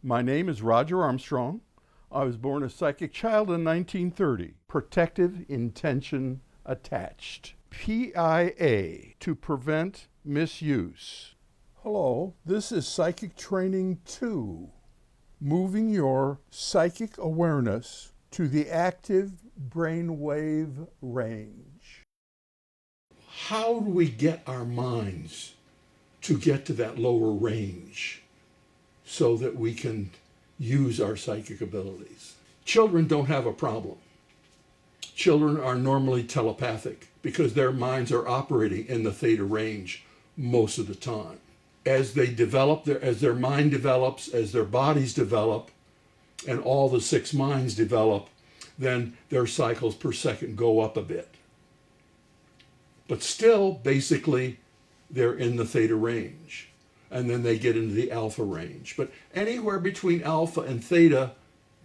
My name is Roger Armstrong. I was born a psychic child in 1930. Protective intention attached. PIA, to prevent misuse. Hello, this is Psychic Training 2. Moving your psychic awareness to the active brainwave range. How do we get our minds to get to that lower range so that we can use our psychic abilities? Children don't have a problem. Children are normally telepathic because their minds are operating in the theta range most of the time. As they develop, as their mind develops, as their bodies develop, and all the six minds develop, then their cycles per second go up a bit. But still, basically, they're in the theta range. And then they get into the alpha range. But anywhere between alpha and theta,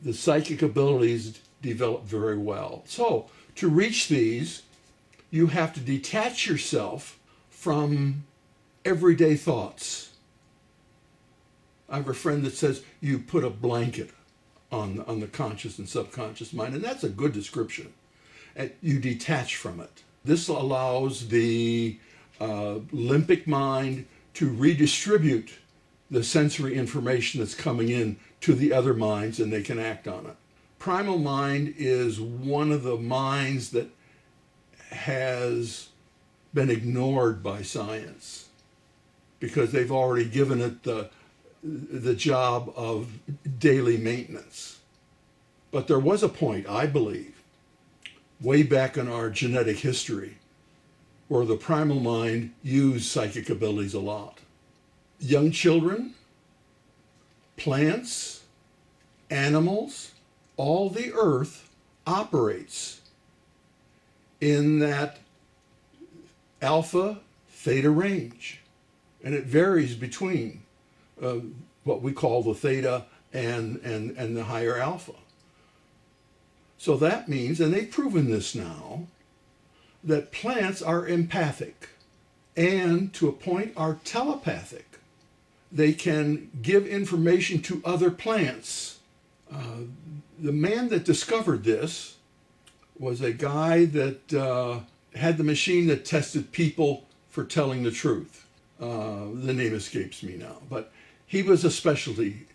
the psychic abilities develop very well. So to reach these, you have to detach yourself from everyday thoughts. I have a friend that says you put a blanket on the conscious and subconscious mind, and that's a good description. And you detach from it. This allows the limbic mind to redistribute the sensory information that's coming in to the other minds, and they can act on it. Primal mind is one of the minds that has been ignored by science because they've already given it the job of daily maintenance. But there was a point, I believe, way back in our genetic history, where the primal mind used psychic abilities a lot. Young children, plants, animals, all the earth operates in that alpha theta range. And it varies between what we call the theta and the higher alpha. So that means, and they've proven this now, that plants are empathic and to a point are telepathic. They can give information to other plants. The man that discovered this was a guy that had the machine that tested people for telling the truth. The name escapes me now, but he had a specialty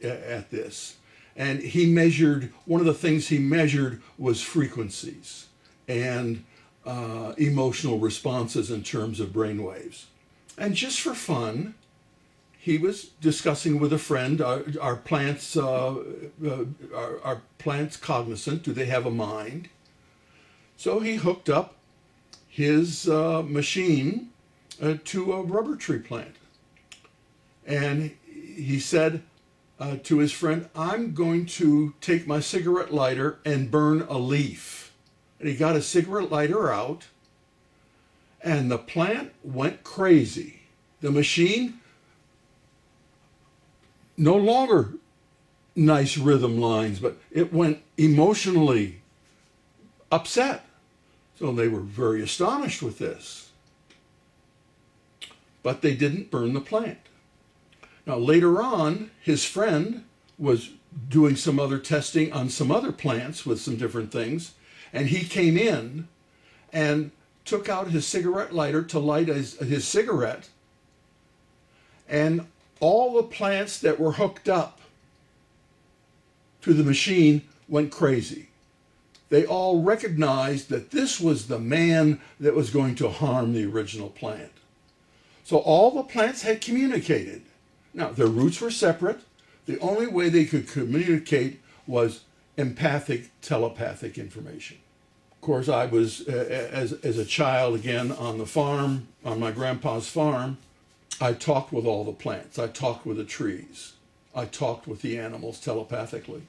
at this. And he measured, one of the things he measured was frequencies and emotional responses in terms of brainwaves. And just for fun, he was discussing with a friend, are plants cognizant? Do they have a mind? So he hooked up his machine to a rubber tree plant. And he said to his friend, I'm going to take my cigarette lighter and burn a leaf. And he got his cigarette lighter out, and the plant went crazy. The machine, no longer nice rhythm lines, but it went emotionally upset. So they were very astonished with this. But they didn't burn the plant. Now later on, his friend was doing some other testing on some other plants with some different things, and he came in and took out his cigarette lighter to light his cigarette, and all the plants that were hooked up to the machine went crazy. They all recognized that this was the man that was going to harm the original plant. So all the plants had communicated. Now, their roots were separate. The only way they could communicate was empathic, telepathic information. Of course, I was, as a child, again, on the farm, on my grandpa's farm, I talked with all the plants. I talked with the trees. I talked with the animals telepathically.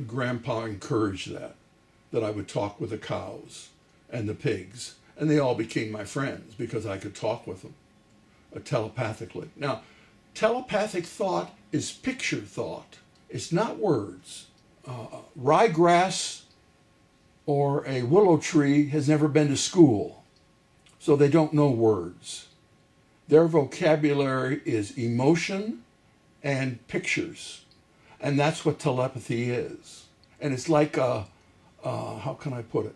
Grandpa encouraged that I would talk with the cows and the pigs. And they all became my friends because I could talk with them telepathically. Now, telepathic thought is picture thought. It's not words. Ryegrass or a willow tree has never been to school, so they don't know words. Their vocabulary is emotion and pictures. And that's what telepathy is. And it's like how can I put it?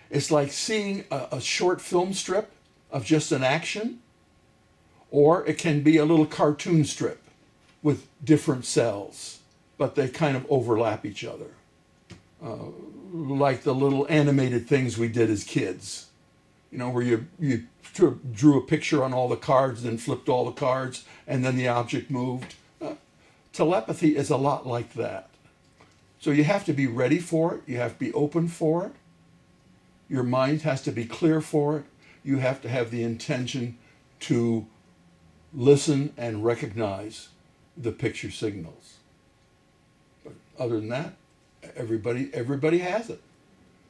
It's like seeing a short film strip of just an action, or it can be a little cartoon strip with different cells, but they kind of overlap each other. Like the little animated things we did as kids, where you drew a picture on all the cards, then flipped all the cards, and then the object moved. Telepathy is a lot like that. So you have to be ready for it. You have to be open for it. Your mind has to be clear for it. You have to have the intention to listen and recognize the picture signals. But other than that, everybody has it.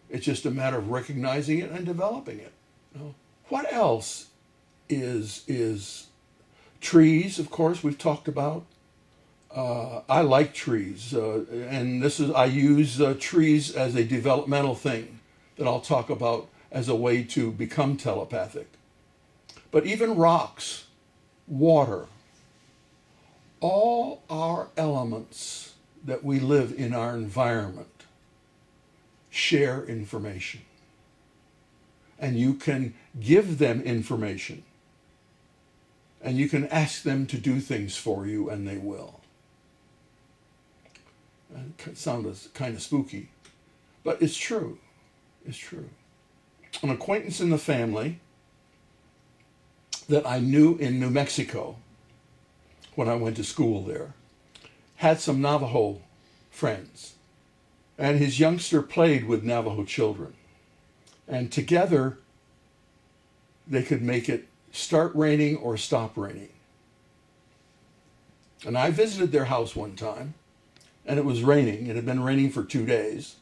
It's just a matter of recognizing it and developing it. What else is trees? Of course, we've talked about. I like trees, and I use trees as a developmental thing that I'll talk about as a way to become telepathic. But even rocks, water, all our elements that we live in our environment share information. And you can give them information. And you can ask them to do things for you, and they will. It sounds kind of spooky, but it's true. It's true. An acquaintance in the family that I knew in New Mexico when I went to school there had some Navajo friends, and his youngster played with Navajo children, and together they could make it start raining or stop raining. And I visited their house one time, and it was raining. It had been raining for 2 days.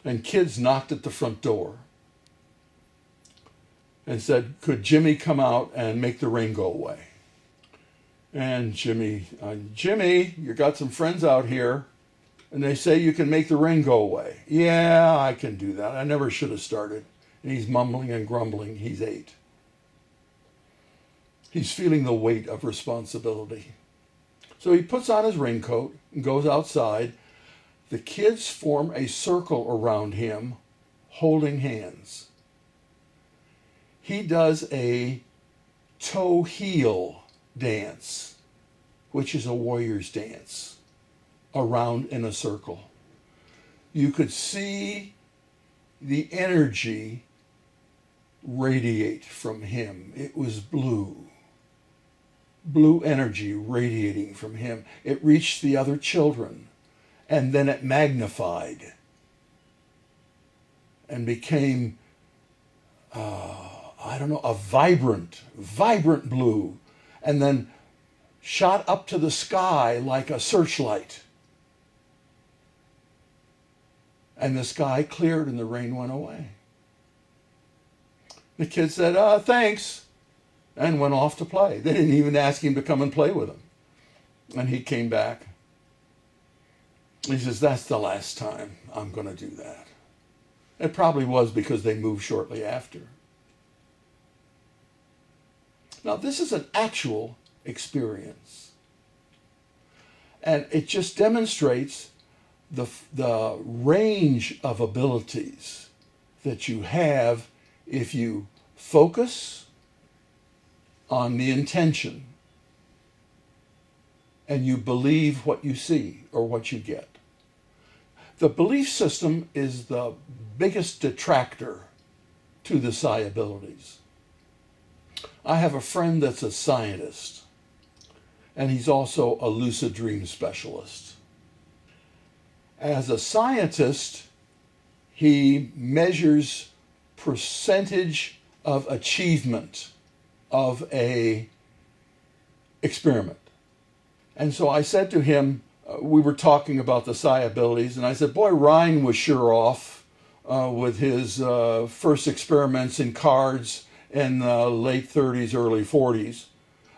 And kids knocked at the front door and said, could Jimmy come out and make the rain go away? And Jimmy, you got some friends out here, and they say you can make the rain go away. Yeah, I can do that. I never should have started. And he's mumbling and grumbling. He's 8. He's feeling the weight of responsibility. So he puts on his raincoat and goes outside. The kids form a circle around him, holding hands. He does a toe-heel dance, which is a warrior's dance, around in a circle. You could see the energy radiate from him. It was blue energy radiating from him. It reached the other children, and then it magnified and became, a vibrant blue, and then shot up to the sky like a searchlight. And the sky cleared and the rain went away. The kid said, thanks, and went off to play. They didn't even ask him to come and play with them. And he came back. He says, that's the last time I'm going to do that. It probably was because they moved shortly after. Now, this is an actual experience. And it just demonstrates the range of abilities that you have if you focus on the intention and you believe what you see or what you get. The belief system is the biggest detractor to the psi abilities. I have a friend that's a scientist, and he's also a lucid dream specialist. As a scientist, he measures percentage of achievement of a experiment. And so I said to him, we were talking about the psi abilities, and I said, boy, Ryan was sure off with his first experiments in cards in the late 30s, early 40s.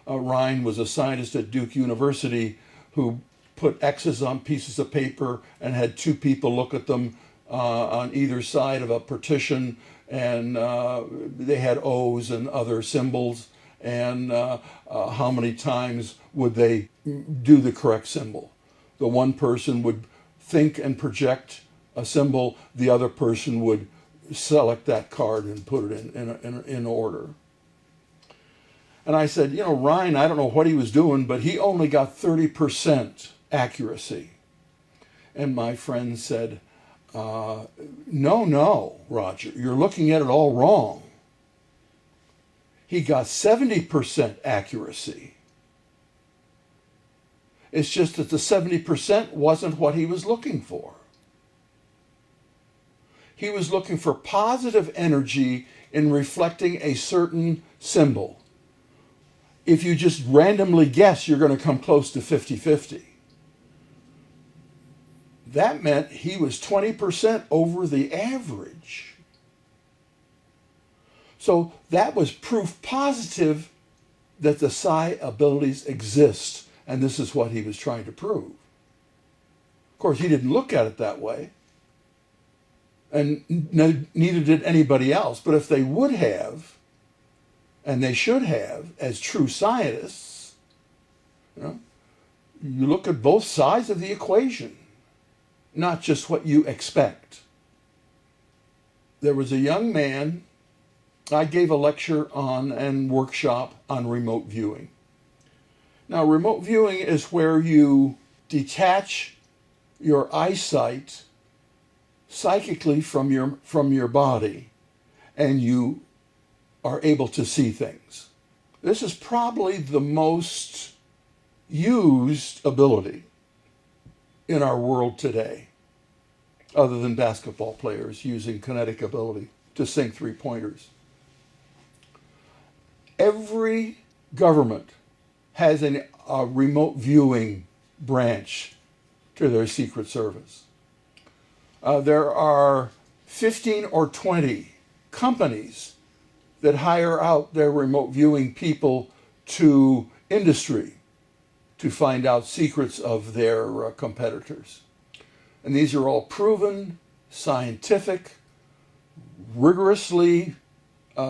Ryan was a scientist at Duke University who put X's on pieces of paper and had 2 people look at them on either side of a partition, and they had O's and other symbols, and how many times would they do the correct symbol. The one person would think and project a symbol, the other person would select that card and put it in order. And I said, Ryan, I don't know what he was doing, but he only got 30% accuracy. And my friend said, no, Roger, you're looking at it all wrong. He got 70% accuracy. It's just that the 70% wasn't what he was looking for. He was looking for positive energy in reflecting a certain symbol. If you just randomly guess, you're going to come close to 50-50. That meant he was 20% over the average. So that was proof positive that the psi abilities exist, and this is what he was trying to prove. Of course, he didn't look at it that way, and neither did anybody else. But if they would have, and they should have, as true scientists, you look at both sides of the equation, not just what you expect. There was a young man, I gave a lecture on and workshop on remote viewing. Now, remote viewing is where you detach your eyesight psychically from your body, and you are able to see things. This is probably the most used ability in our world today, other than basketball players using kinetic ability to sink three-pointers. Every government has a remote viewing branch to their Secret Service. There are 15 or 20 companies that hire out their remote viewing people to industry to find out secrets of their competitors. And these are all proven, scientific, rigorously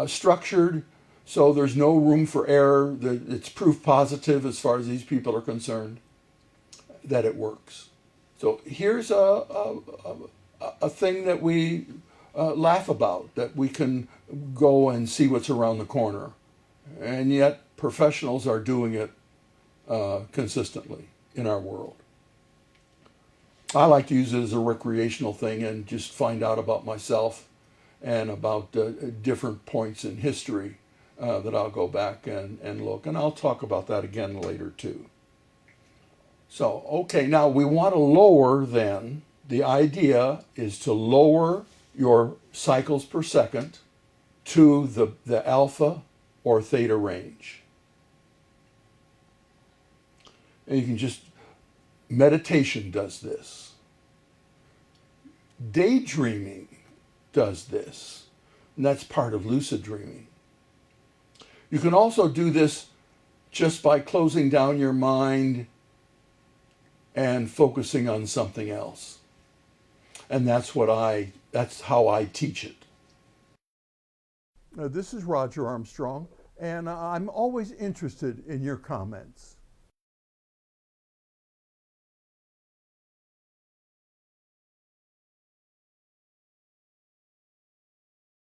structured, so there's no room for error. It's proof positive as far as these people are concerned that it works. So here's a thing that we laugh about, that we can go and see what's around the corner. And yet professionals are doing it consistently in our world. I like to use it as a recreational thing and just find out about myself and about different points in history that I'll go back and look. And I'll talk about that again later too. So, okay, now we want to lower then, the idea is to lower your cycles per second to the alpha or theta range. And you can just, meditation does this. Daydreaming does this. And that's part of lucid dreaming. You can also do this just by closing down your mind and focusing on something else. And that's how I teach it. This is Roger Armstrong, and I'm always interested in your comments.